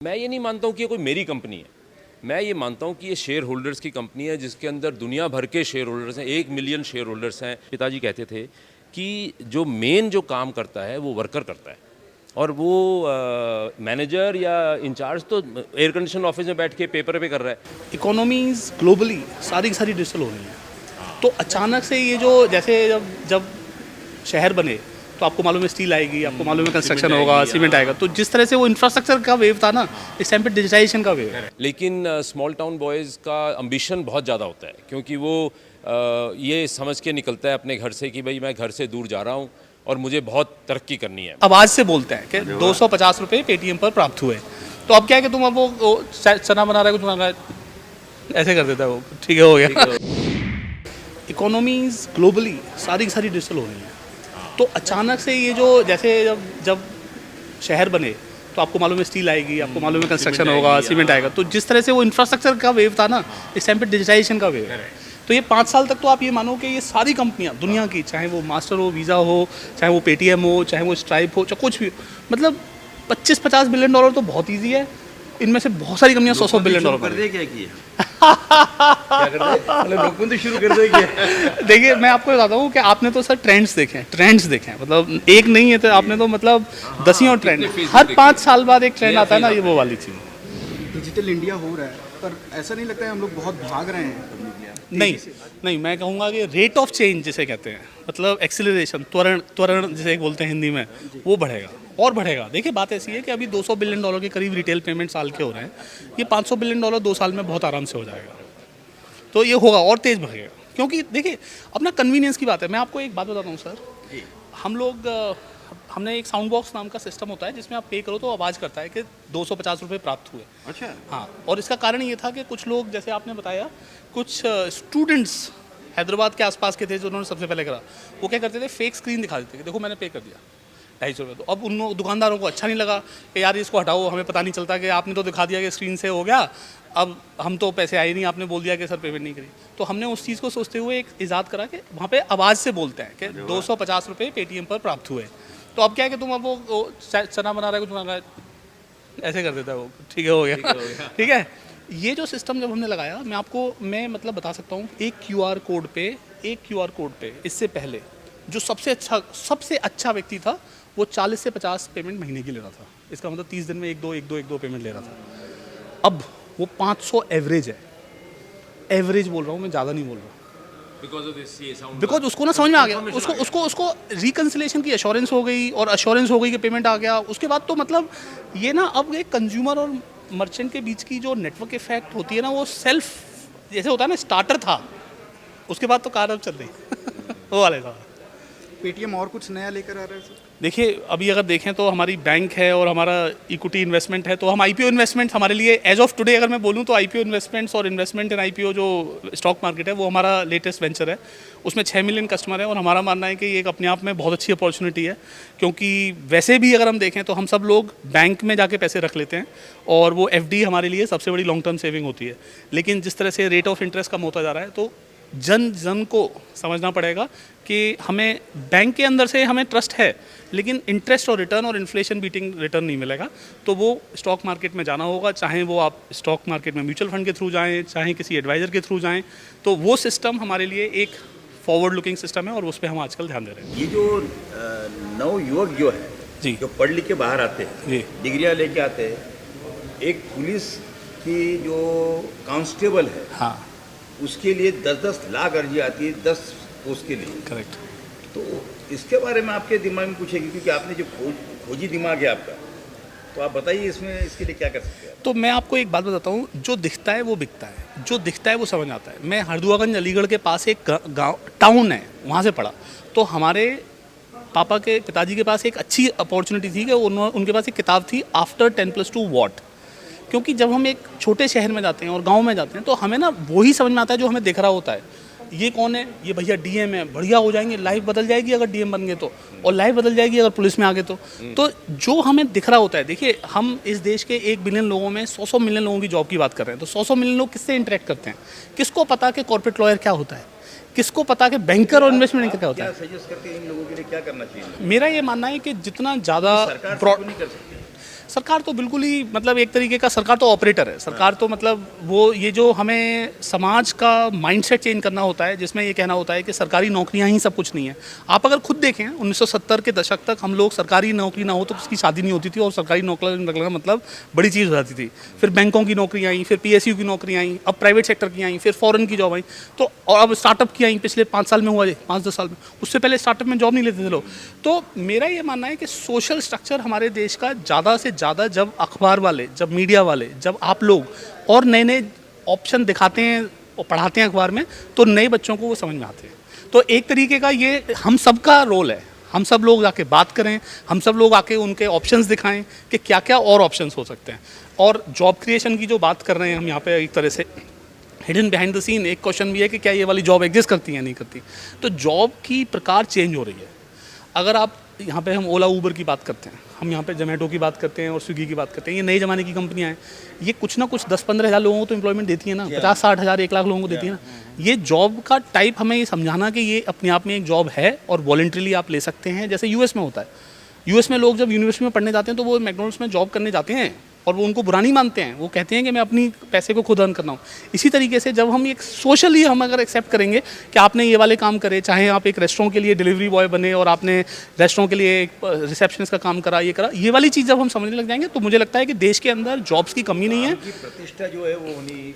मैं ये नहीं मानता हूँ कि ये कोई मेरी कंपनी है। मैं ये मानता हूँ कि ये शेयर होल्डर्स की कंपनी है जिसके अंदर दुनिया भर के शेयर होल्डर्स हैं, 1 मिलियन शेयर होल्डर्स हैं। पिताजी कहते थे कि जो मेन जो काम करता है वो वर्कर करता है और वो मैनेजर या इंचार्ज तो एयर कंडीशन ऑफिस में बैठ के पेपर पे कर रहा है। इकोनॉमीज ग्लोबली सारी की सारी डिजिटल हो रही हैं, तो अचानक से ये जो जैसे जब शहर बने तो आपको मालूम है स्टील आएगी, आपको मालूम है कंस्ट्रक्शन होगा, सीमेंट आएगा, तो जिस तरह से वो इंफ्रास्ट्रक्चर का वेव था ना, इस टाइम पे डिजिटाइजेशन का वेव है। लेकिन स्मॉल टाउन बॉयज़ का अम्बिशन बहुत ज़्यादा होता है क्योंकि वो ये समझ के निकलता है अपने घर से कि भाई मैं घर से दूर जा रहा हूँ और मुझे बहुत तरक्की करनी है। अब आज से बोलते हैं कि 250 रुपये पेटीएम पर प्राप्त हुए, तो अब क्या है कि तुम अब वो चना बना रहे हो, कुछ बना रहा है, ऐसे कर देता है वो, ठीक है, हो गया। इकोनॉमीज ग्लोबली सारी की सारी डिजिटल हो रही हैं, तो अचानक से ये जो जैसे जब शहर बने तो आपको मालूम है स्टील आएगी, आपको मालूम है कंस्ट्रक्शन होगा, सीमेंट आएगा, तो जिस तरह से वो इंफ्रास्ट्रक्चर का वेव था ना, इस टाइम पे डिजिटाइजेशन का वेव है। तो ये 5 साल तक तो आप ये मानो कि ये सारी कंपनियां दुनिया की, चाहे वो मास्टर हो, वीज़ा हो, चाहे वो पेटीएम हो, चाहे वो स्ट्राइप हो, चाहे कुछ भी, मतलब 25-50 बिलियन डॉलर तो बहुत ईजी है। इनमें से बहुत सारी कंपनियां 100 बिलियन डॉलर कर दे क्या मतलब नोटबंदी शुरू कर दे क्या? देखिए, मैं आपको बताता हूँ कि आपने तो सर ट्रेंड्स देखे हैं, मतलब एक नहीं है, तो आपने तो मतलब दसियों ट्रेंड, हर 5 साल बाद एक ट्रेंड आता है ना, ये वो वाली चीज़। डिजिटल इंडिया हो रहा है, पर ऐसा नहीं लगता है हम लोग बहुत भाग रहे हैं? नहीं, मैं कहूँगा कि रेट ऑफ चेंज जिसे कहते हैं, मतलब एक्सीलरेशन, त्वरण जिसे बोलते हैं हिंदी में, वो बढ़ेगा और बढ़ेगा। देखिए, बात ऐसी है कि अभी 200 बिलियन डॉलर के करीब रिटेल पेमेंट साल के हो रहे हैं, ये 500 बिलियन डॉलर 2 साल में बहुत आराम से हो जाएगा, तो ये होगा और तेज़ बढ़ेगा। क्योंकि देखिए, अपना कन्वीनियंस की बात है। मैं आपको एक बात बताता हूँ सर, हम लोग हमने एक साउंड बॉक्स नाम का सिस्टम होता है जिसमें आप पे करो तो आवाज़ करता है कि 250 रुपये प्राप्त हुए। अच्छा, हाँ, और इसका कारण ये था कि कुछ लोग, जैसे आपने बताया, कुछ स्टूडेंट्स हैदराबाद के आसपास के थे जो उन्होंने सबसे पहले करा, वो क्या करते थे, फेक स्क्रीन दिखा देते कि देखो मैंने पे कर दिया 250 रुपये। तो अब उन दुकानदारों को अच्छा नहीं लगा कि यार इसको हटाओ, हमें पता नहीं चलता कि आपने तो दिखा दिया कि स्क्रीन से हो गया, अब हम तो पैसे आए नहीं, आपने बोल दिया कि सर पेमेंट नहीं करी। तो हमने उस चीज़ को सोचते हुए एक ईजाद करा कि वहाँ पे आवाज़ से बोलते हैं कि 250 रुपये पेटीएम पर प्राप्त हुए। तो अब क्या है कि तुम अब वो चना बना रहे हो, कुछ बना रहा है, ऐसे कर देता है वो, ठीक है, हो गया, ठीक है। ये जो सिस्टम जब हमने लगाया, मैं मतलब बता सकता हूँ, एक क्यूआर कोड पे इससे पहले जो सबसे अच्छा व्यक्ति था वो 40 से 50 पेमेंट महीने की ले रहा था। इसका मतलब 30 दिन में एक दो पेमेंट ले रहा था। अब वो 500 एवरेज है, एवरेज बोल रहा हूँ मैं, ज़्यादा नहीं बोल रहा, बिकॉज उसको ना समझ में आ गया, उसको रिकन्सिलेशन की एश्योरेंस हो गई, और एश्योरेंस हो गई कि पेमेंट आ गया। उसके बाद तो मतलब ये ना, अब एक कंज्यूमर और मर्चेंट के बीच की जो नेटवर्क इफेक्ट होती है ना, वो सेल्फ जैसे होता है ना, स्टार्टर था, उसके बाद तो कार अब चल रही वो वाले था। पेटीएम और कुछ नया लेकर आ रहा है सर? देखिए, अभी अगर देखें तो हमारी बैंक है और हमारा इक्विटी इन्वेस्टमेंट है, तो हम आईपीओ इन्वेस्टमेंट हमारे लिए एज ऑफ टुडे अगर मैं बोलूं तो आईपीओ इन्वेस्टमेंट्स और इन्वेस्टमेंट इन आईपीओ जो स्टॉक मार्केट है, वो हमारा लेटेस्ट वेंचर है। उसमें 6 मिलियन कस्टमर है, और हमारा मानना है कि ये एक अपने आप में बहुत अच्छी अपॉर्चुनिटी है। क्योंकि वैसे भी अगर हम देखें तो हम सब लोग बैंक में जाके पैसे रख लेते हैं, और वो एफडी हमारे लिए सबसे बड़ी लॉन्ग टर्म सेविंग होती है। लेकिन जिस तरह से रेट ऑफ इंटरेस्ट कम होता जा रहा है, तो जन को समझना पड़ेगा कि हमें बैंक के अंदर से हमें ट्रस्ट है, लेकिन इंटरेस्ट और रिटर्न और इन्फ्लेशन बीटिंग रिटर्न नहीं मिलेगा। तो वो स्टॉक मार्केट में जाना होगा, चाहे वो आप स्टॉक मार्केट में म्यूचुअल फंड के थ्रू जाएं, चाहे किसी एडवाइज़र के थ्रू जाएं। तो वो सिस्टम हमारे लिए एक फॉरवर्ड लुकिंग सिस्टम है, और उस पर हम आजकल ध्यान दे रहे हैं। ये जो नव युवक जो है जी, जो पढ़ लिख के बाहर आते हैं, जी, डिग्रियाँ लेके आते हैं, एक पुलिस की जो कांस्टेबल है, हाँ, उसके लिए 10-10 लाख अर्जी आती है 10 पोस्ट के लिए। करेक्ट। तो इसके बारे में आपके दिमाग में पूछेगी, क्योंकि आपने जो खोजी दिमाग है आपका, तो आप बताइए इसमें इसके लिए क्या कर सकते हैं? तो मैं आपको एक बात बताता हूँ, जो दिखता है वो बिकता है, जो दिखता है वो समझ आता है। मैं हरदुआगंज अलीगढ़ के पास एक गाँव टाउन है, वहाँ से पढ़ा। तो हमारे पिताजी के पास एक अच्छी अपॉर्चुनिटी थी कि उनके पास एक किताब थी, आफ्टर 10+2 वॉट। क्योंकि जब हम एक छोटे शहर में जाते हैं और गांव में जाते हैं, तो हमें ना वही समझ में आता है जो हमें दिख रहा होता है। ये कौन है? ये भैया डीएम है, बढ़िया हो जाएंगे, लाइफ बदल जाएगी अगर डीएम बन गए तो, और लाइफ बदल जाएगी अगर पुलिस में आ गए तो जो हमें दिख रहा होता है। देखिए, हम इस देश के 1 बिलियन लोगों में 100 मिलियन लोगों की जॉब की बात कर रहे हैं, तो 100 मिलियन लोग किससे इंटरेक्ट करते हैं? किसको पता कि कॉर्पोरेट लॉयर क्या होता है? किसको पता कि बैंकर और इन्वेस्टमेंट क्या होता है? क्या सजेस्ट करते हैं इन लोगों के लिए, क्या करना चाहिए? मेरा ये मानना है कि जितना ज़्यादा सरकार नहीं कर सकती। सरकार तो बिल्कुल ही मतलब एक तरीके का सरकार तो ऑपरेटर है। सरकार तो मतलब वो ये जो हमें समाज का माइंडसेट चेंज करना होता है, जिसमें ये कहना होता है कि सरकारी नौकरियां ही सब कुछ नहीं है। आप अगर खुद देखें 1970 के दशक तक हम लोग सरकारी नौकरी ना हो तो किसकी शादी नहीं होती थी, और सरकारी नौकरी लगना मतलब बड़ी चीज़ हो जाती थी। फिर बैंकों की नौकरियाँ आई, फिर PSU की नौकरियाँ आई, अब प्राइवेट सेक्टर की आई, फिर फॉरेन की जॉब आई, तो और अब स्टार्टअप की आई पिछले 5 साल में हुआ है, 5-10 साल में। उससे पहले स्टार्टअप में जॉब नहीं लेते थे लोग। तो मेरा ये मानना है कि सोशल स्ट्रक्चर हमारे देश का ज़्यादा से ज़्यादा, जब अखबार वाले, जब मीडिया वाले, जब आप लोग और नए नए ऑप्शन दिखाते हैं और पढ़ाते हैं अखबार में, तो नए बच्चों को वो समझ में आते हैं। तो एक तरीके का ये हम सब का रोल है, हम सब लोग आके बात करें, हम सब लोग आके उनके ऑप्शंस दिखाएं कि क्या क्या और ऑप्शंस हो सकते हैं। और जॉब क्रिएशन की जो बात कर रहे हैं हम यहाँ पे, एक तरह से हिडन बिहाइंड द सीन एक क्वेश्चन भी है कि क्या ये वाली जॉब एग्जिस्ट करती है, नहीं करती। तो जॉब की प्रकार चेंज हो रही है। अगर आप यहाँ पे हम ओला ऊबर की बात करते हैं, हम यहाँ पे जोमेटो की बात करते हैं और स्विगी की बात करते हैं, ये नए ज़माने की कंपनियाँ हैं। ये कुछ ना कुछ 10-15 हज़ार लोगों को तो एम्प्लॉयमेंट देती है ना, 50-60 हज़ार 1 लाख लोगों को देती है ना। ये जॉब का टाइप हमें ये समझाना कि ये अपने आप में एक जॉब है और वॉलंटरीली आप ले सकते हैं, जैसे यूएस में होता है। यूएस में लोग जब यूनिवर्सिटी में पढ़ने जाते हैं तो वो मैकडॉनल्ड्स में जॉब करने जाते हैं और वो उनको बुरा नहीं मानते हैं, वो कहते हैं कि मैं अपनी पैसे को खुद अर्न करना हूँ। इसी तरीके से जब हम एक सोशली हम अगर एक्सेप्ट करेंगे कि आपने ये वाले काम करे, चाहे आप एक रेस्टोरेंट के लिए डिलीवरी बॉय बने और आपने रेस्टोरेंट के लिए एक रिसेप्शनिस्ट का काम करा, ये करा, ये वाली चीज़ जब हम समझने लग जाएंगे तो मुझे लगता है कि देश के अंदर जॉब्स की कमी नहीं है। की प्रतिष्ठा जो है वो उन्हीं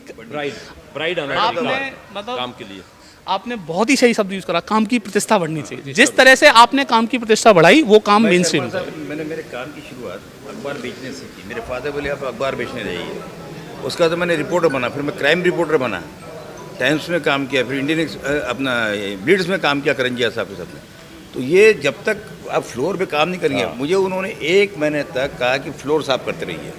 प्राइड आपने मतलब काम के लिए आपने बहुत ही सही शब्द यूज़ करा, काम की प्रतिष्ठा बढ़नी चाहिए। जिस तरह से आपने काम की प्रतिष्ठा बढ़ाई वो काम मेन स्ट्रीम है। मैंने मेरे काम की शुरुआत अखबार बेचने से की। मेरे फादर बोले आप अखबार बेचने जाइए। उसका तो मैंने रिपोर्टर बना, फिर मैं क्राइम रिपोर्टर बना, टाइम्स में काम किया, फिर इंडियन अपना ब्लिट्स में काम किया करंजिया साहब के साथ में। तो ये जब तक आप फ्लोर पे काम नहीं करेंगे, मुझे उन्होंने 1 महीने तक कहा कि फ्लोर साफ करते रहिए।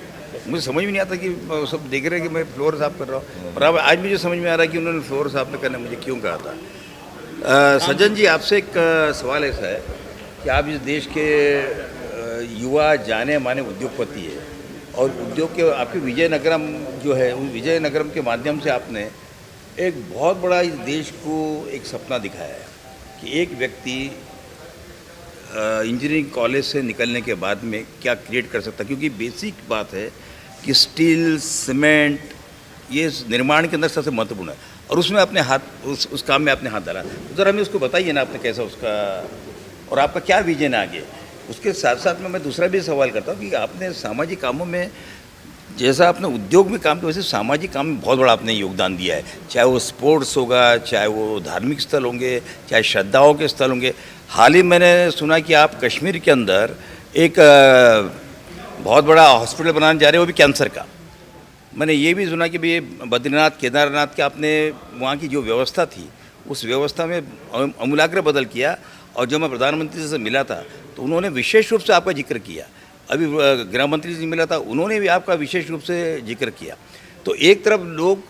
मुझे समझ में नहीं आता कि सब देख रहे हैं कि मैं फ्लोर साफ कर रहा हूँ, और अब आज मुझे समझ में आ रहा है कि उन्होंने फ्लोर साफ न करने मुझे क्यों कहा था। सज्जन जी, आपसे एक सवाल ऐसा है कि आप इस देश के युवा जाने माने उद्योगपति है, और उद्योग के आपके विजयनगरम जो है, उस विजयनगरम के माध्यम से आपने एक बहुत बड़ा इस देश को एक सपना दिखाया है कि एक व्यक्ति इंजीनियरिंग कॉलेज से निकलने के बाद में क्या क्रिएट कर सकता है। क्योंकि बेसिक बात है कि स्टील, सीमेंट, ये निर्माण के अंदर सबसे महत्वपूर्ण है, और उसमें अपने हाथ उस काम में आपने हाथ डाला। तो ज़रा हमें उसको बताइए ना, आपने कैसा उसका, और आपका क्या विजन है आगे। उसके साथ साथ में मैं दूसरा भी सवाल करता हूँ कि आपने सामाजिक कामों में, जैसा आपने उद्योग में काम किया वैसे सामाजिक काम में बहुत बड़ा आपने योगदान दिया है, चाहे वो स्पोर्ट्स होगा, चाहे वो धार्मिक स्थल होंगे, चाहे श्रद्धाओं के स्थल होंगे। हाल ही मैंने सुना कि आप कश्मीर के अंदर एक बहुत बड़ा हॉस्पिटल बनाने जा रहे हो, वो भी कैंसर का। मैंने ये भी सुना कि भाई बद्रीनाथ, केदारनाथ के आपने वहाँ की जो व्यवस्था थी, उस व्यवस्था में अमूलाग्र बदल किया। और जब मैं प्रधानमंत्री से मिला था तो उन्होंने विशेष रूप से आपका जिक्र किया। अभी गृह मंत्री से मिला था, उन्होंने भी आपका विशेष रूप से जिक्र किया। तो एक तरफ लोग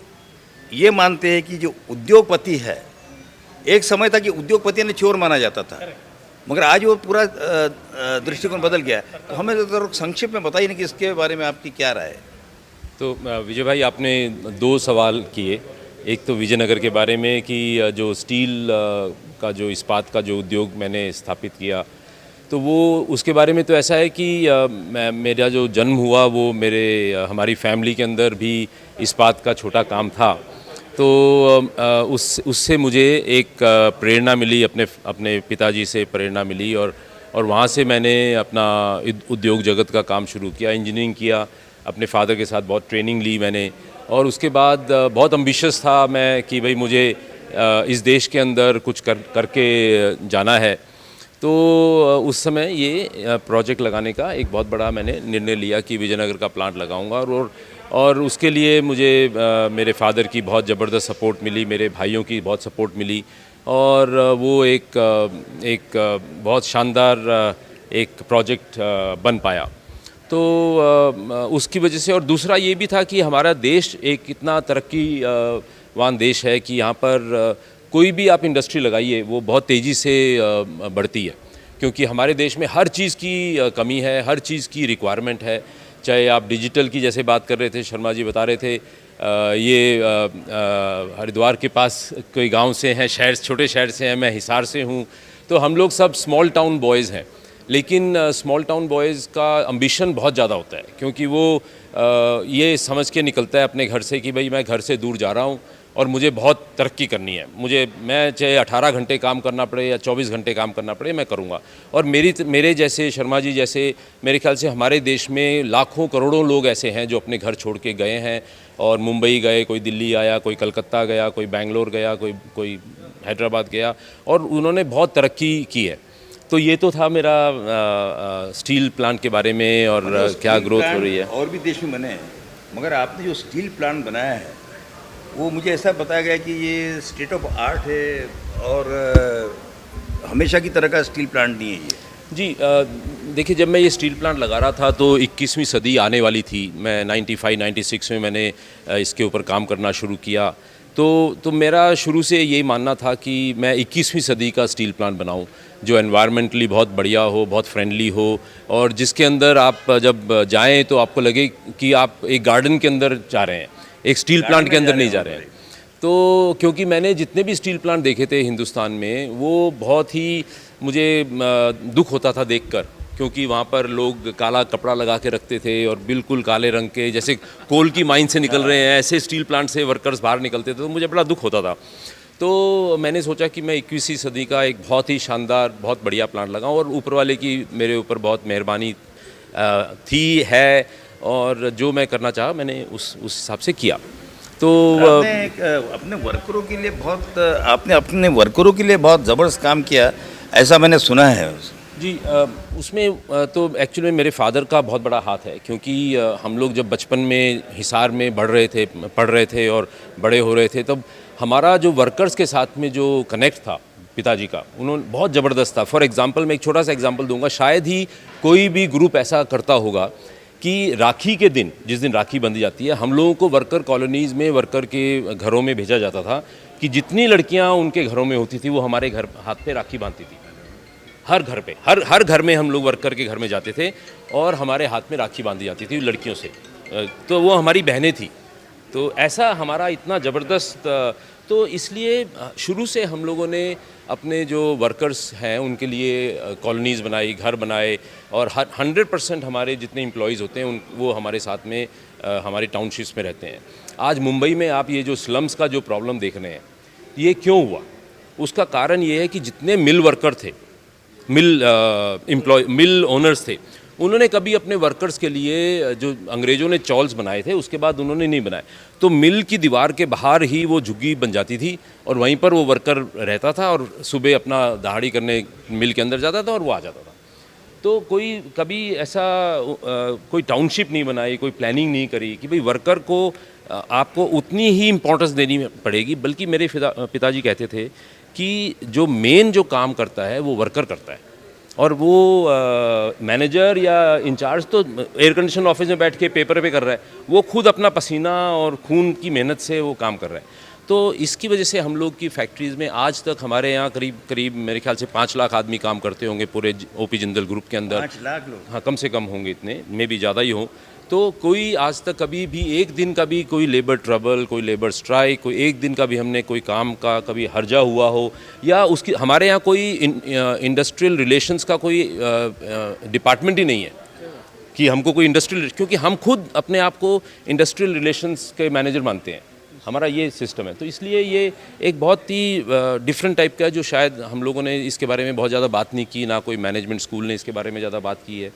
ये मानते हैं कि जो उद्योगपति है, एक समय था कि उद्योगपति ने चोर माना जाता था, मगर आज वो पूरा दृष्टिकोण बदल गया है। तो हमें तो संक्षिप्त में बताइए ना कि इसके बारे में आपकी क्या राय है। तो विजय भाई, आपने 2 सवाल किए। एक तो विजयनगर के बारे में कि जो स्टील का, जो इस्पात का जो उद्योग मैंने स्थापित किया, तो वो उसके बारे में तो ऐसा है कि मेरा जो जन्म हुआ वो हमारी फैमिली के अंदर भी इस्पात का छोटा काम था। तो उससे मुझे एक प्रेरणा मिली, अपने पिताजी से प्रेरणा मिली, और वहाँ से मैंने अपना उद्योग जगत का काम शुरू किया। इंजीनियरिंग किया, अपने फादर के साथ बहुत ट्रेनिंग ली मैंने, और उसके बाद बहुत एम्बिशियस था मैं कि भाई मुझे इस देश के अंदर कुछ करके जाना है। तो उस समय ये प्रोजेक्ट लगाने का एक बहुत बड़ा मैंने निर्णय लिया कि विजयनगर का प्लांट लगाऊंगा, और उसके लिए मुझे मेरे फादर की बहुत ज़बरदस्त सपोर्ट मिली, मेरे भाइयों की बहुत सपोर्ट मिली, और वो एक बहुत शानदार एक प्रोजेक्ट बन पाया। तो उसकी वजह से, और दूसरा ये भी था कि हमारा देश एक इतना तरक्कीवान देश है कि यहाँ पर कोई भी आप इंडस्ट्री लगाइए वो बहुत तेज़ी से बढ़ती है, क्योंकि हमारे देश में हर चीज़ की कमी है, हर चीज़ की रिक्वायरमेंट है। चाहे आप डिजिटल की जैसे बात कर रहे थे, शर्मा जी बता रहे थे, ये हरिद्वार के पास कोई गांव से हैं, छोटे शहर से हैं, मैं हिसार से हूँ, तो हम लोग सब स्मॉल टाउन बॉयज़ हैं। लेकिन स्मॉल टाउन बॉयज़ का अम्बिशन बहुत ज़्यादा होता है, क्योंकि वो ये समझ के निकलता है अपने घर से कि भाई मैं घर से दूर जा रहा हूँ और मुझे बहुत तरक्की करनी है, मैं चाहे 18 घंटे काम करना पड़े या 24 घंटे काम करना पड़े, मैं करूँगा। और मेरे जैसे, शर्मा जी जैसे, मेरे ख्याल से हमारे देश में लाखों करोड़ों लोग ऐसे हैं जो अपने घर छोड़ के गए हैं और मुंबई गए, कोई दिल्ली आया, कोई कलकत्ता गया, कोई बेंगलोर गया, कोई हैदराबाद गया, और उन्होंने बहुत तरक्की की है। तो ये तो था मेरा स्टील प्लांट के बारे में और क्या ग्रोथ हो रही है। और भी देश में बने हैं, मगर आपने जो स्टील प्लांट बनाया है वो मुझे ऐसा बताया गया कि ये स्टेट ऑफ आर्ट है और हमेशा की तरह का स्टील प्लांट नहीं है ये। जी, देखिए, जब मैं ये स्टील प्लांट लगा रहा था तो 21वीं सदी आने वाली थी। मैं 95-96 में मैंने इसके ऊपर काम करना शुरू किया। तो मेरा शुरू से यही मानना था कि मैं 21वीं सदी का स्टील प्लांट बनाऊं, जो एनवायरमेंटली बहुत बढ़िया हो, बहुत फ्रेंडली हो, और जिसके अंदर आप जब जाएं तो आपको लगे कि आप एक गार्डन के अंदर जा रहे हैं, एक स्टील प्लांट के अंदर नहीं जा रहे हैं। तो क्योंकि मैंने जितने भी स्टील प्लांट देखे थे हिंदुस्तान में, वो बहुत ही मुझे दुख होता था देखकर, क्योंकि वहाँ पर लोग काला कपड़ा लगा के रखते थे और बिल्कुल काले रंग के, जैसे कोल की माइन से निकल रहे हैं, ऐसे स्टील प्लांट से वर्कर्स बाहर निकलते थे, तो मुझे बड़ा दुख होता था। तो मैंने सोचा कि मैं 21वीं सदी का एक बहुत ही शानदार, बहुत बढ़िया प्लांट लगाऊं, और ऊपर वाले की मेरे ऊपर बहुत मेहरबानी थी, है, और जो मैं करना चाहा मैंने उस हिसाब से किया। तो अपने वर्करों के लिए बहुत ज़बरदस्त काम किया, ऐसा मैंने सुना है। जी, उसमें तो एक्चुअली मेरे फादर का बहुत बड़ा हाथ है, क्योंकि हम लोग जब बचपन में हिसार में पढ़ रहे थे और बड़े हो रहे थे, तब हमारा जो वर्कर्स के साथ में जो कनेक्ट था पिताजी का, उन्होंने बहुत ज़बरदस्त था। फॉर एग्जांपल, मैं एक छोटा सा एग्जांपल दूंगा, शायद ही कोई भी ग्रुप ऐसा करता होगा कि राखी के दिन, जिस दिन राखी बंधी जाती है, हम लोगों को वर्कर कॉलोनीज़ में, वर्कर के घरों में भेजा जाता था कि जितनी लड़कियां उनके घरों में होती थी वो हमारे घर हाथ पे राखी बांधती थी। हर घर पे, हर घर में हम लोग वर्कर के घर में जाते थे और हमारे हाथ में राखी बांधी जाती थी लड़कियों से, तो वो हमारी बहनें थी। तो ऐसा हमारा इतना ज़बरदस्त, तो इसलिए शुरू से हम लोगों ने अपने जो वर्कर्स हैं उनके लिए कॉलोनीज़ बनाई, घर बनाए, और 100% हमारे जितने एम्प्लॉयज़ होते हैं वो हमारे साथ में हमारे टाउनशिप्स में रहते हैं। आज मुंबई में आप ये जो स्लम्स का जो प्रॉब्लम देख रहे हैं, ये क्यों हुआ? उसका कारण ये है कि जितने मिल वर्कर थे, मिल ओनर्स थे, उन्होंने कभी अपने वर्कर्स के लिए, जो अंग्रेज़ों ने चॉल्स बनाए थे उसके बाद उन्होंने नहीं बनाए, तो मिल की दीवार के बाहर ही वो झुग्गी बन जाती थी और वहीं पर वो वर्कर रहता था और सुबह अपना दहाड़ी करने मिल के अंदर जाता था और वो आ जाता था। तो कोई कभी ऐसा कोई टाउनशिप नहीं बनाई, कोई प्लानिंग नहीं करी कि भाई वर्कर को आपको उतनी ही इम्पोर्टेंस देनी पड़ेगी। बल्कि मेरे पिताजी कहते थे कि जो मेन जो काम करता है वो वर्कर करता है, और वो मैनेजर या इंचार्ज तो एयर कंडीशन ऑफिस में बैठ के पेपर पे कर रहा है, वो खुद अपना पसीना और खून की मेहनत से वो काम कर रहा है। तो इसकी वजह से हम लोग की फैक्ट्रीज़ में आज तक हमारे यहाँ करीब मेरे ख्याल से 5 लाख आदमी काम करते होंगे पूरे ओपी जिंदल ग्रुप के अंदर। 5 लाख लोग? हाँ, कम से कम होंगे, इतने में भी ज़्यादा ही हो। तो कोई आज तक कभी भी एक दिन का भी कोई लेबर ट्रबल, कोई लेबर स्ट्राइक, कोई एक दिन का भी हमने कोई काम का कभी हर्जा हुआ हो, या उसकी हमारे यहाँ कोई इंडस्ट्रियल रिलेशंस का कोई डिपार्टमेंट ही नहीं है कि हमको कोई इंडस्ट्रियल, क्योंकि हम खुद अपने आप को इंडस्ट्रियल रिलेशंस के मैनेजर मानते हैं, हमारा ये सिस्टम है। तो इसलिए ये एक बहुत ही डिफरेंट टाइप का है, जो शायद हम लोगों ने इसके बारे में बहुत ज़्यादा बात नहीं की, ना कोई मैनेजमेंट स्कूल ने इसके बारे में ज़्यादा बात की है।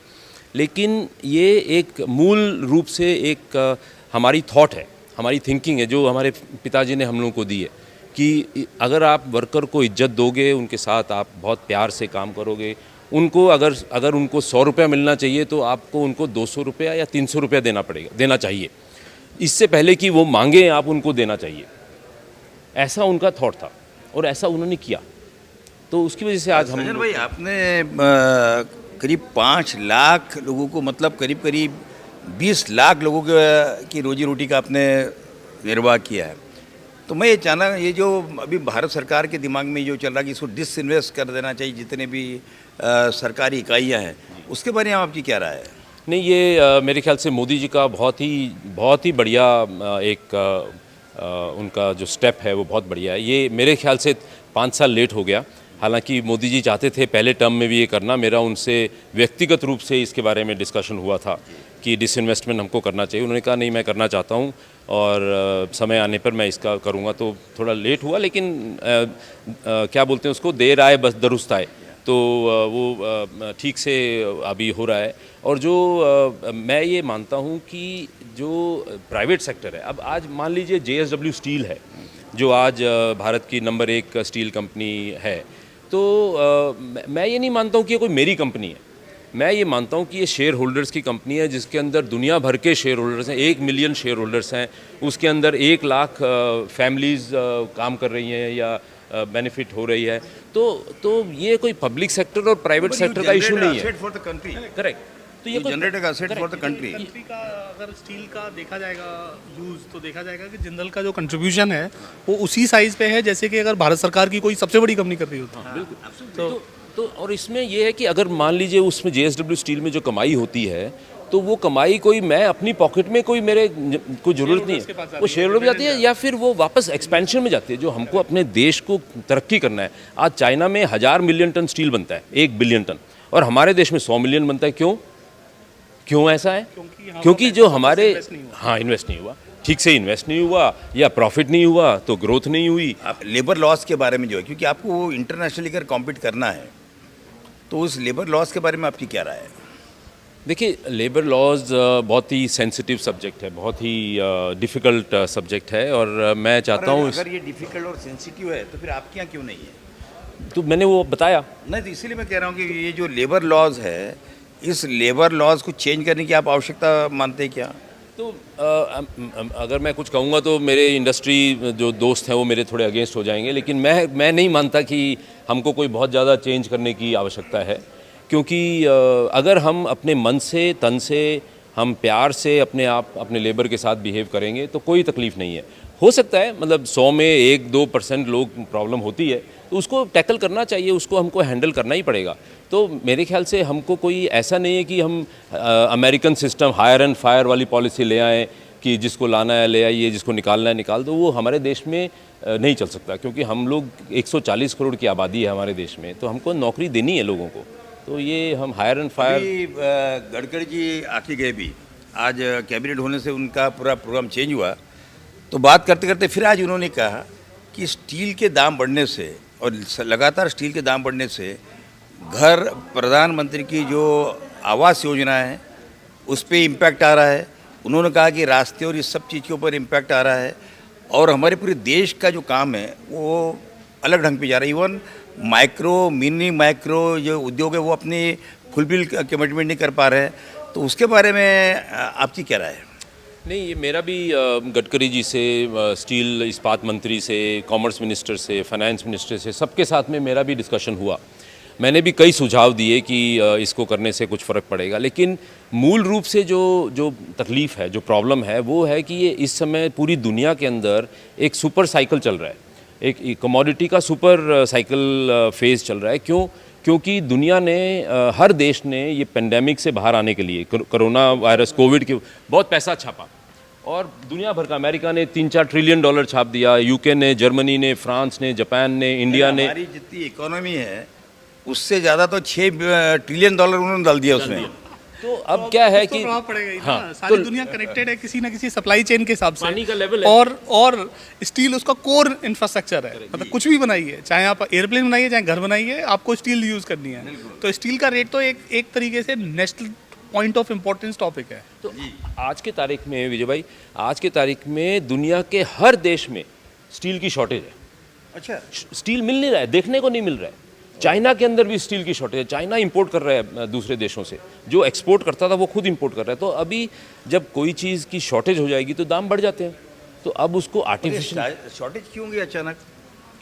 लेकिन ये एक मूल रूप से एक हमारी थॉट है, हमारी थिंकिंग है, जो हमारे पिताजी ने हम लोगों को दी है कि अगर आप वर्कर को इज्जत दोगे, उनके साथ आप बहुत प्यार से काम करोगे, उनको अगर उनको 100 रुपया मिलना चाहिए तो आपको उनको 200 रुपया या 300 रुपया देना चाहिए। इससे पहले कि वो मांगे, आप उनको देना चाहिए। ऐसा उनका थॉट था और ऐसा उन्होंने किया। तो उसकी वजह से आज हम सज्जन भाई, आपने करीब 5 लाख लोगों को, मतलब करीब 20 लाख लोगों की रोजी रोटी का आपने निर्वाह किया है। तो मैं ये चाहना, ये जो अभी भारत सरकार के दिमाग में जो चल रहा है कि इसको डिसइन्वेस्ट कर देना चाहिए जितने भी सरकारी इकाइयाँ हैं, उसके बारे में आपकी क्या राय है? नहीं, ये मेरे ख्याल से मोदी जी का बहुत ही बढ़िया एक उनका जो स्टेप है वो बहुत बढ़िया है। ये मेरे ख्याल से 5 साल लेट हो गया, हालांकि मोदी जी चाहते थे पहले टर्म में भी ये करना, मेरा उनसे व्यक्तिगत रूप से इसके बारे में डिस्कशन हुआ था कि डिसइन्वेस्टमेंट हमको करना चाहिए। उन्होंने कहा नहीं मैं करना चाहता हूँ और समय आने पर मैं इसका करूँगा। तो थोड़ा लेट हुआ, लेकिन क्या बोलते हैं उसको, देर आए बस दुरुस्त आए, तो वो ठीक से अभी हो रहा है। और जो मैं ये मानता हूँ कि जो प्राइवेट सेक्टर है, अब आज मान लीजिए JSW स्टील है जो आज भारत की नंबर 1 स्टील कंपनी है, तो मैं ये नहीं मानता हूँ कि ये कोई मेरी कंपनी है। मैं ये मानता हूँ कि ये शेयर होल्डर्स की कंपनी है जिसके अंदर दुनिया भर के शेयर होल्डर्स हैं, 1 मिलियन शेयर होल्डर्स हैं, उसके अंदर 1 लाख फैमिलीज़ काम कर रही हैं या बेनिफिट हो रही है। तो ये कोई पब्लिक सेक्टर और प्राइवेट सेक्टर का इशू नहीं है। For the country, correct. तो ये generate asset for the country. Country का अगर स्टील का देखा जाएगा यूज, तो देखा जाएगा कि जिंदल का जो कंट्रीब्यूशन है वो उसी साइज पे है जैसे कि अगर भारत सरकार की कोई सबसे बड़ी कंपनी कर रही होती। तो और इसमें ये है कि अगर मान लीजिए उसमें JSW स्टील में जो कमाई होती है, तो वो कमाई कोई मैं अपनी पॉकेट में कोई मेरे कोई ज़रूरत नहीं है, वो शेयर होल्डर में जाती है या फिर वो वापस एक्सपेंशन में जाती है। जो हमको अपने देश को तरक्की करना है, आज चाइना में 1000 मिलियन टन स्टील बनता है, 1 बिलियन टन, और हमारे देश में 100 मिलियन बनता है। क्यों ऐसा है? क्योंकि जो हमारे इन्वेस्ट नहीं हुआ, ठीक से इन्वेस्ट नहीं हुआ या प्रॉफिट नहीं हुआ, तो ग्रोथ नहीं हुई। आप लेबर लॉस के बारे में जो है, क्योंकि आपको इंटरनेशनली अगर कॉम्पीट करना है तो उस लेबर लॉस के बारे में आपकी क्या राय है? देखिए, लेबर लॉज बहुत ही सेंसिटिव सब्जेक्ट है, बहुत ही डिफ़िकल्ट सब्जेक्ट है, और मैं चाहता हूँ अगर ये डिफिकल्ट और सेंसिटिव है तो फिर आपके यहाँ क्यों नहीं है? तो मैंने वो बताया। नहीं, तो इसीलिए मैं कह रहा हूँ कि ये जो लेबर लॉज है, इस लेबर लॉज को चेंज करने की आप आवश्यकता मानते हैं क्या? तो अगर मैं कुछ कहूँगा तो मेरे इंडस्ट्री जो दोस्त हैं वो मेरे थोड़े अगेंस्ट हो जाएंगे, लेकिन मैं नहीं मानता कि हमको कोई बहुत ज़्यादा चेंज करने की आवश्यकता है। क्योंकि अगर हम अपने मन से, तन से, हम प्यार से अपने लेबर के साथ बिहेव करेंगे तो कोई तकलीफ़ नहीं है। हो सकता है मतलब 100 में 1-2% लोग प्रॉब्लम होती है, तो उसको टैकल करना चाहिए, उसको हमको हैंडल करना ही पड़ेगा। तो मेरे ख्याल से हमको कोई ऐसा नहीं है कि हम American system hire and fire वाली पॉलिसी ले आएँ कि जिसको लाना है ले आइए, जिसको निकालना है निकाल दो। वो हमारे देश में नहीं चल सकता, क्योंकि हम लोग 140 करोड़ की आबादी है हमारे देश में, तो हमको नौकरी देनी है लोगों को। तो ये हम higher and fire. Gadkari ji आके गए भी, आज कैबिनेट होने से उनका पूरा प्रोग्राम चेंज हुआ, तो बात करते करते फिर आज उन्होंने कहा कि स्टील के दाम बढ़ने से और लगातार स्टील के दाम बढ़ने से घर, प्रधानमंत्री की जो आवास योजना है उस पर इम्पैक्ट आ रहा है। उन्होंने कहा कि रास्ते और इस सब चीज़ के ऊपर इम्पैक्ट आ रहा है, और हमारे पूरे देश का जो काम है वो अलग ढंग पे जा रहा है। इवन माइक्रो, मिनी माइक्रो जो उद्योग है वो अपनी फुलफिल कमिटमेंट नहीं कर पा रहे हैं। तो उसके बारे में आपकी क्या राय है? नहीं, ये मेरा भी गडकरी जी से, स्टील इस्पात मंत्री से, कॉमर्स मिनिस्टर से, फाइनेंस मिनिस्टर से, सबके साथ में मेरा भी डिस्कशन हुआ। मैंने भी कई सुझाव दिए कि इसको करने से कुछ फ़र्क पड़ेगा, लेकिन मूल रूप से जो तकलीफ़ है, जो प्रॉब्लम है, वो है कि ये इस समय पूरी दुनिया के अंदर एक सुपर साइकिल चल रहा है, एक कमोडिटी का सुपर साइकिल फेज़ चल रहा है। क्योंकि दुनिया ने, हर देश ने ये पेंडेमिक से बाहर आने के लिए, कोरोना वायरस, कोविड के, बहुत पैसा छापा, और दुनिया भर का, अमेरिका ने $3-4 ट्रिलियन छाप दिया, यूके ने, जर्मनी ने, फ्रांस ने, जापान ने, इंडिया ने। हमारी जितनी इकोनॉमी है उससे ज़्यादा तो $6 ट्रिलियन उन्होंने डाल दिया उसमें। तो अब क्या है कि प्रभाव पड़ेगा ही ना। हाँ, सारी दुनिया कनेक्टेड है किसी ना किसी सप्लाई चेन के हिसाब से, पानी का लेवल है। और स्टील उसका कोर इंफ्रास्ट्रक्चर है। मतलब कुछ भी बनाइए, चाहे आप एयरप्लेन बनाइए, चाहे घर बनाइए, आपको स्टील यूज़ करनी है। तो स्टील का रेट तो एक तरीके से national point of importance topic है। तो आज के तारीख में विजय भाई, आज के तारीख में दुनिया के हर देश में स्टील की शॉर्टेज है। अच्छा, स्टील मिल नहीं रहा है, देखने को नहीं मिल रहा है। चाइना के अंदर भी स्टील की शॉर्टेज है। चाइना इंपोर्ट कर रहा है दूसरे देशों से, जो एक्सपोर्ट करता था वो खुद इंपोर्ट कर रहा है। तो अभी जब कोई चीज़ की शॉर्टेज हो जाएगी तो दाम बढ़ जाते हैं। तो अब उसको आर्टिफिशियल शॉर्टेज क्यों होगी अचानक?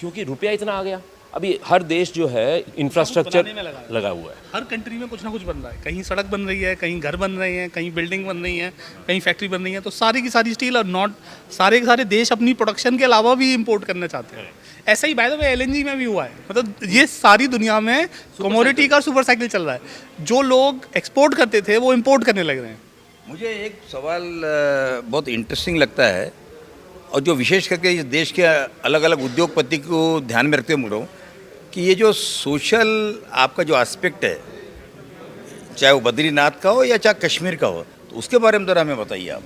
क्योंकि रुपया इतना आ गया। अभी हर देश जो है इंफ्रास्ट्रक्चर बनाने में लगा हुआ है। हर कंट्री में कुछ ना कुछ बन रहा है, कहीं सड़क बन रही है, कहीं घर बन रहे हैं, कहीं बिल्डिंग बन रही है, कहीं फैक्ट्री बन रही है। तो सारी की सारी स्टील, और नॉट सारे के सारे देश अपनी प्रोडक्शन के अलावा भी इंपोर्ट करना चाहते हैं। ऐसा ही बाय द वे LNG में भी हुआ है। मतलब ये सारी दुनिया में कमोडिटी का सुपर साइकिल चल रहा है। जो लोग एक्सपोर्ट करते थे वो इंपोर्ट करने लग रहे हैं। मुझे एक सवाल बहुत इंटरेस्टिंग लगता है, और जो विशेष करके इस देश के अलग अलग उद्योगपति को ध्यान में रखते हुए बोल रहा हूँ कि ये जो सोशल आपका जो एस्पेक्ट है, चाहे वो बद्रीनाथ का हो या चाहे कश्मीर का हो, तो उसके बारे में ज़रा हमें बताइए आप।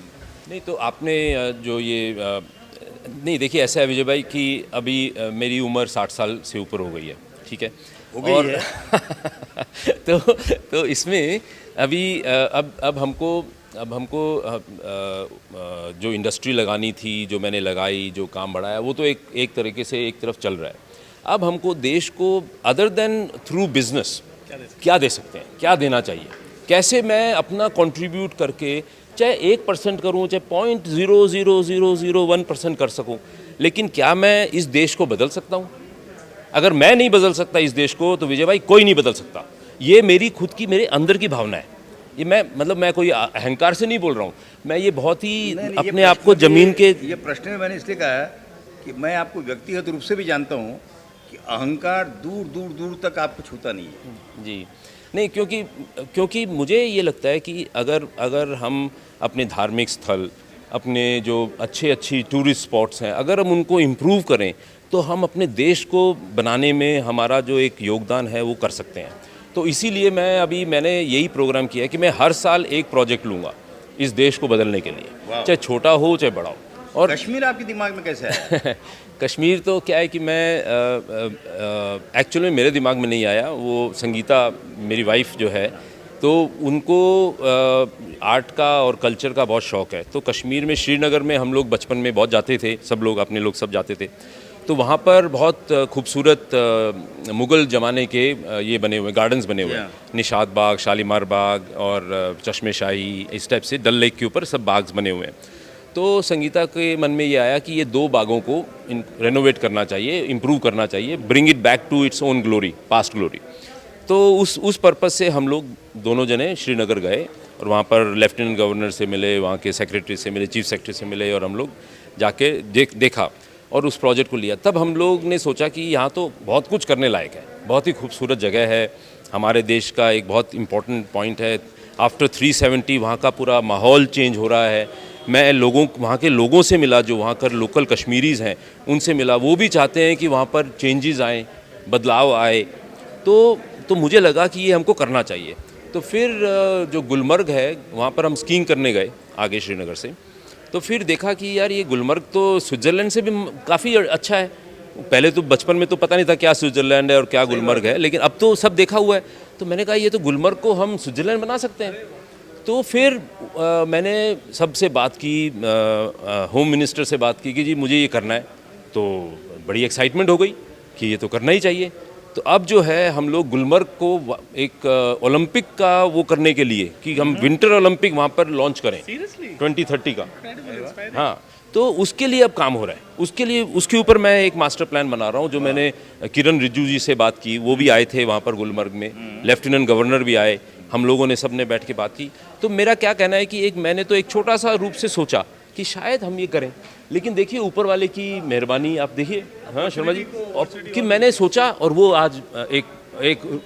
नहीं तो आपने जो ये नहीं देखिए, ऐसा है विजय भाई कि अभी मेरी उम्र 60 साल से ऊपर हो गई है, ठीक है, हो गई और है। तो इसमें अभी अब हमको जो इंडस्ट्री लगानी थी, जो मैंने लगाई, जो काम बढ़ाया, वो तो एक तरीके से एक तरफ चल रहा है। अब हमको देश को अदर देन थ्रू बिजनेस क्या दे सकते हैं, क्या देना चाहिए, कैसे मैं अपना कंट्रीब्यूट करके चाहे 1% करूं, चाहे 0.00001% कर सकूं, लेकिन क्या मैं इस देश को बदल सकता हूं? अगर मैं नहीं बदल सकता इस देश को, तो विजय भाई कोई नहीं बदल सकता। ये मेरी खुद की, मेरे अंदर की भावना है। ये मैं कोई अहंकार से नहीं बोल रहा हूँ, मैं ये बहुत ही नहीं, अपने आप को ज़मीन के ये प्रश्न में मैंने इसलिए कहा कि मैं आपको व्यक्तिगत रूप से भी जानता हूँ कि अहंकार दूर दूर दूर तक आपको छूता नहीं है। जी नहीं, क्योंकि मुझे ये लगता है कि अगर हम अपने धार्मिक स्थल, अपने जो अच्छी टूरिस्ट स्पॉट्स हैं, अगर हम उनको इम्प्रूव करें, तो हम अपने देश को बनाने में हमारा जो एक योगदान है वो कर सकते हैं। तो इसीलिए मैंने यही प्रोग्राम किया है कि मैं हर साल एक प्रोजेक्ट लूँगा इस देश को बदलने के लिए, चाहे छोटा हो चाहे बड़ा हो। और कश्मीर आपके दिमाग में कैसे है? कश्मीर तो क्या है कि मैं एक्चुअली मेरे दिमाग में नहीं आया, वो संगीता मेरी वाइफ जो है, तो उनको आर्ट का और कल्चर का बहुत शौक़ है। तो कश्मीर में, श्रीनगर में हम लोग बचपन में बहुत जाते थे, सब लोग अपने लोग सब जाते थे। तो वहाँ पर बहुत खूबसूरत मुग़ल ज़माने के ये बने हुए गार्डन्स बने हुए हैं, निशात बाग, शालीमार बाग और चश्मे शाही, इस टाइप से डल लेक के ऊपर सब बाग्स बने हुए हैं। तो संगीता के मन में ये आया कि ये 2 बागों को रेनोवेट करना चाहिए, इम्प्रूव करना चाहिए, bring it back to its own glory, past glory. तो उस पर्पज़ से हम लोग दोनों जने श्रीनगर गए और वहाँ पर लेफ्टिनेंट गवर्नर से मिले, वहाँ के सेक्रेटरी से मिले, चीफ सेक्रेटरी से मिले, और हम लोग जाके देखा और उस प्रोजेक्ट को लिया। तब हम लोग ने सोचा कि यहाँ तो बहुत कुछ करने लायक है, बहुत ही खूबसूरत जगह है, हमारे देश का एक बहुत इम्पोर्टेंट पॉइंट है। आफ्टर 370 वहाँ का पूरा माहौल चेंज हो रहा है। मैं वहाँ के लोगों से मिला, जो वहाँ कर लोकल कश्मीरीज़ हैं उनसे मिला, वो भी चाहते हैं कि वहाँ पर चेंजेस आए, बदलाव आए। तो मुझे लगा कि ये हमको करना चाहिए। तो फिर जो गुलमर्ग है, वहाँ पर हम स्कीइंग करने गए आगे श्रीनगर से। तो फिर देखा कि यार ये गुलमर्ग तो स्विट्ज़रलैंड से भी काफ़ी अच्छा है। पहले तो बचपन में तो पता नहीं था क्या स्विट्ज़रलैंड है और क्या गुलमर्ग है, लेकिन अब तो सब देखा हुआ है। तो मैंने कहा ये तो गुलमर्ग को हम स्विट्ज़रलैंड बना सकते हैं। तो फिर मैंने सबसे बात की, होम मिनिस्टर से बात की कि जी मुझे ये करना है। तो बड़ी एक्साइटमेंट हो गई कि ये तो करना ही चाहिए। तो अब जो है हम लोग गुलमर्ग को एक ओलंपिक का वो करने के लिए कि हम विंटर ओलंपिक वहाँ पर लॉन्च करें 2030 का। हाँ, तो उसके लिए अब काम हो रहा है। उसके ऊपर मैं एक मास्टर प्लान बना रहा हूँ, जो मैंने किरण रिजिजू जी से बात की, वो भी आए थे वहाँ पर गुलमर्ग में, लेफ्टिनेंट गवर्नर भी आए, हम लोगों ने सब ने बैठ के बात की। तो मेरा क्या कहना है कि मैंने तो एक छोटा सा रूप से सोचा कि शायद हम ये करें, लेकिन देखिए ऊपर वाले की मेहरबानी आप देखिए, हाँ शर्मा जी, और कि मैंने सोचा और वो आज एक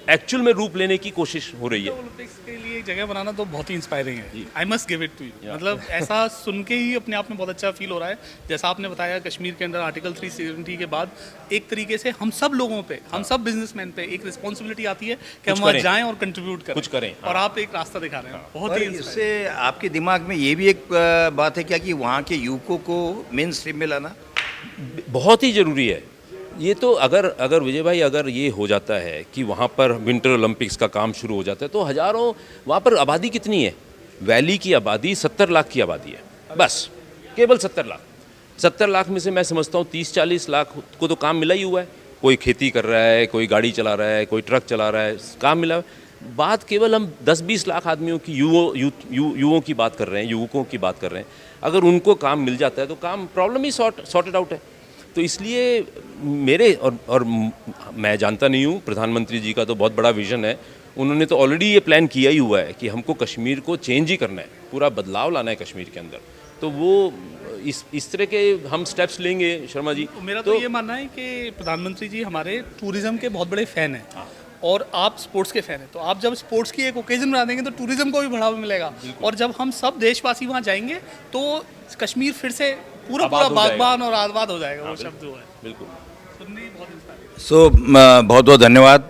एक्चुअल में रूप लेने की कोशिश हो रही है। ओलंपिक्स के लिए एक जगह बनाना तो बहुत ही इंस्पायरिंग है। I must give it to you. मतलब ऐसा सुन के ही अपने आप में बहुत अच्छा फील हो रहा है। जैसा आपने बताया, कश्मीर के अंदर आर्टिकल 370 के बाद एक तरीके से हम सब लोगों पे, हम सब बिजनेसमैन पे एक रिस्पॉन्सिबिलिटी आती है कि हम वहाँ जाएं और कंट्रीब्यूट करें, कुछ करें। और आप एक रास्ता दिखा रहे हैं, बहुत ही इससे आपके दिमाग में ये भी एक बात है क्या कि वहाँ के युवकों को मेन स्ट्रीम में लाना बहुत ही ज़रूरी है। ये तो अगर विजय भाई, अगर ये हो जाता है कि वहाँ पर विंटर ओलंपिक्स का काम शुरू हो जाता है, तो हज़ारों, वहाँ पर आबादी कितनी है, वैली की आबादी 70 लाख की आबादी है, बस केवल 70 लाख में से मैं समझता हूँ 30-40 लाख को तो काम मिला ही हुआ है। कोई खेती कर रहा है, कोई गाड़ी चला रहा है, कोई ट्रक चला रहा है, काम मिला। बात केवल हम 10-20 लाख आदमियों की, युवाओं की बात कर रहे हैं, युवकों की बात कर रहे हैं। अगर उनको काम मिल जाता है तो काम, प्रॉब्लम ही सॉर्टेड आउट है। तो इसलिए मेरे और मैं जानता नहीं हूँ, प्रधानमंत्री जी का तो बहुत बड़ा विज़न है, उन्होंने तो ऑलरेडी ये प्लान किया ही हुआ है कि हमको कश्मीर को चेंज ही करना है, पूरा बदलाव लाना है कश्मीर के अंदर। तो वो इस तरह के हम स्टेप्स लेंगे शर्मा जी। मेरा तो ये मानना है कि प्रधानमंत्री जी हमारे टूरिज्म के बहुत बड़े फ़ैन हैं, और आप स्पोर्ट्स के फ़ैन हैं। तो आप जब स्पोर्ट्स की एक ओकेजन बना देंगे तो टूरिज्म को भी बढ़ावा मिलेगा, और जब हम सब देशवासी वहाँ जाएंगे तो कश्मीर फिर से पूरा आबाद हो बागबान और आबाद हो जाएगा। वो शब्द जो है बिल्कुल। सुनने ही बहुत इंस्पायरिंग। सो बहुत बहुत धन्यवाद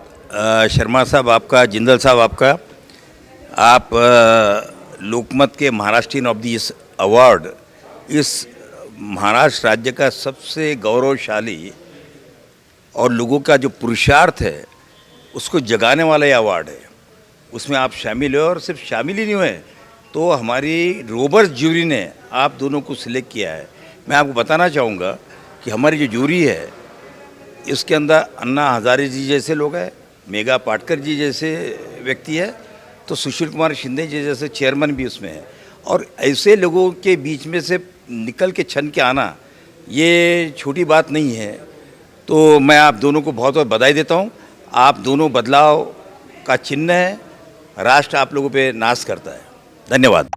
शर्मा साहब आपका, जिंदल साहब आपका। आप लोकमत के महाराष्ट्रियन ऑफ द इस अवार्ड, इस महाराष्ट्र राज्य का सबसे गौरवशाली और लोगों का जो पुरुषार्थ है उसको जगाने वाला ये अवार्ड है। उसमें आप शामिल हो, और सिर्फ शामिल ही नहीं हुए तो हमारी रोबर्स जूरी ने आप दोनों को सिलेक्ट किया है। मैं आपको बताना चाहूँगा कि हमारी जो जूरी है इसके अंदर अन्ना हजारे जी जैसे लोग हैं, मेघा पाटकर जी जैसे व्यक्ति है, तो सुशील कुमार शिंदे जी जैसे चेयरमैन भी उसमें है। और ऐसे लोगों के बीच में से निकल के छन के आना ये छोटी बात नहीं है। तो मैं आप दोनों को बहुत बहुत बधाई देता हूँ। आप दोनों बदलाव का चिन्ह है। राष्ट्र आप लोगों पे नाज करता है। धन्यवाद।